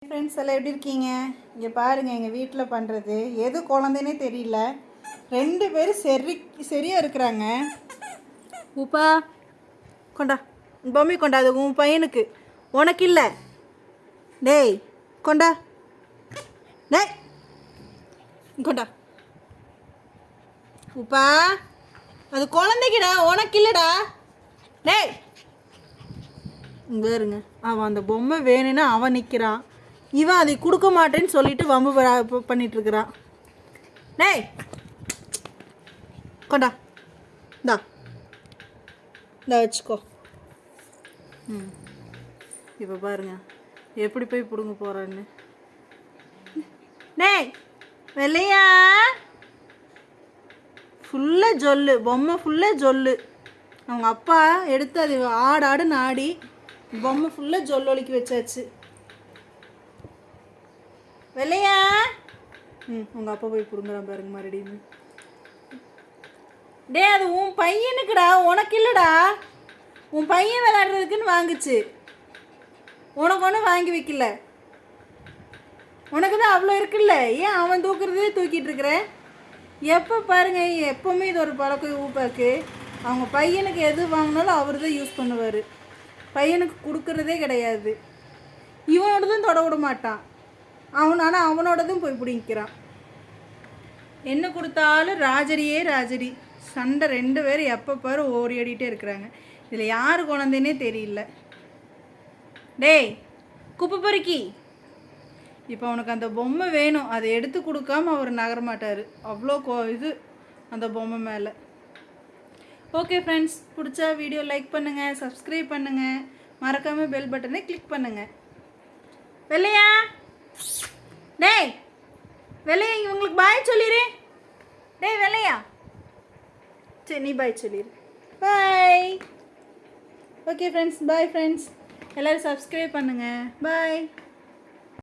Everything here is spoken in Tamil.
ஃப்ரெண்ட்ஸ் எல்லாம் எப்படி இருக்கீங்க? இங்கே பாருங்கள், எங்கள் வீட்டில் பண்ணுறது எது குழந்தைனே தெரியல. 2 பேரும் சரியாக இருக்கிறாங்க. உப்பா கொண்டா, பொம்மை கொண்டா, அது உன் பையனுக்கு, உனக்கு இல்லை. டேய் கொண்டா, டேய் கொண்டா. உப்பா அது குழந்தைக்குடா, உனக்கு இல்லைடா. டேய் வேறுங்க, அவன் அந்த பொம்மை வேணும்னு அவன் நிற்கிறான். இவன் அதை கொடுக்க மாட்டேன்னு சொல்லிட்டு வம்பு பண்ணிகிட்ருக்கிறான். டேய் கொண்டா, இந்தா வச்சுக்கோ. இப்போ பாருங்க எப்படி போய் பிடுங்க போகிறான்னு. டேய் வெள்ளையா, ஃபுல்லாக ஜொல்லு, பொம்மை ஃபுல்லாக ஜொல்லு. அவங்க அப்பா எடுத்து அது ஆடாடுன்னு ஆடி பொம்மை ஃபுல்லாக ஜொல்லொலிக்கி வச்சாச்சு. வெள்ளையா, உங்கள் அப்பா போய் பிடுங்குறான் பாருங்க மறுபடியும். டே அது உன் பையனுக்குடா, உனக்கு இல்லைடா. உன் பையன் விளையாடுறதுக்குன்னு வாங்குச்சு, உனக்கு ஒன்றும் வாங்கி வைக்கல. உனக்கு தான் அவ்வளோ இருக்குல்ல, ஏன் அவன் தூக்குறதே தூக்கிட்டு இருக்கிற? எப்போ பாருங்க, எப்போவுமே இது ஒரு பழக்கம் ஊப்பாக்கு. அவங்க பையனுக்கு எது வாங்கினாலும் அவர் தான் யூஸ் பண்ணுவார். பையனுக்கு கொடுக்கறதே கிடையாது. இவனோடதும் தொட விட மாட்டான். ஆனால் அவனோடதும் போய் பிடிக்கிறான். என்ன கொடுத்தாலும் ராஜரியே ராஜரி. சண்டை 2 பேரும் எப்போ பாரு ஓடி ஓடிட்டே இருக்கிறாங்க. இதில் யார் குழந்தைன்னே தெரியல. டேய் குப்பை பொறுக்கி, இப்போ அவனுக்கு அந்த பொம்மை வேணும், அதை எடுத்து கொடுக்காம அவர் நகரமாட்டார். அவ்வளோ இது அந்த பொம்மை மேலே. ஓகே ஃப்ரெண்ட்ஸ், பிடிச்சா வீடியோ லைக் பண்ணுங்கள், சப்ஸ்கிரைப் பண்ணுங்கள், மறக்காமல் பெல் பட்டனை கிளிக் பண்ணுங்கள். வெள்ளையா, டேய் வெள்ளையா, இவங்களுக்கு பாய் சொல்லிடு. டேய் வெள்ளையா, சரி நீ பாய் சொல்லிடு. பாய். ஓகே ஃப்ரெண்ட்ஸ், பாய் ஃப்ரெண்ட்ஸ், எல்லோரும் சப்ஸ்கிரைப் பண்ணுங்கள். பாய்.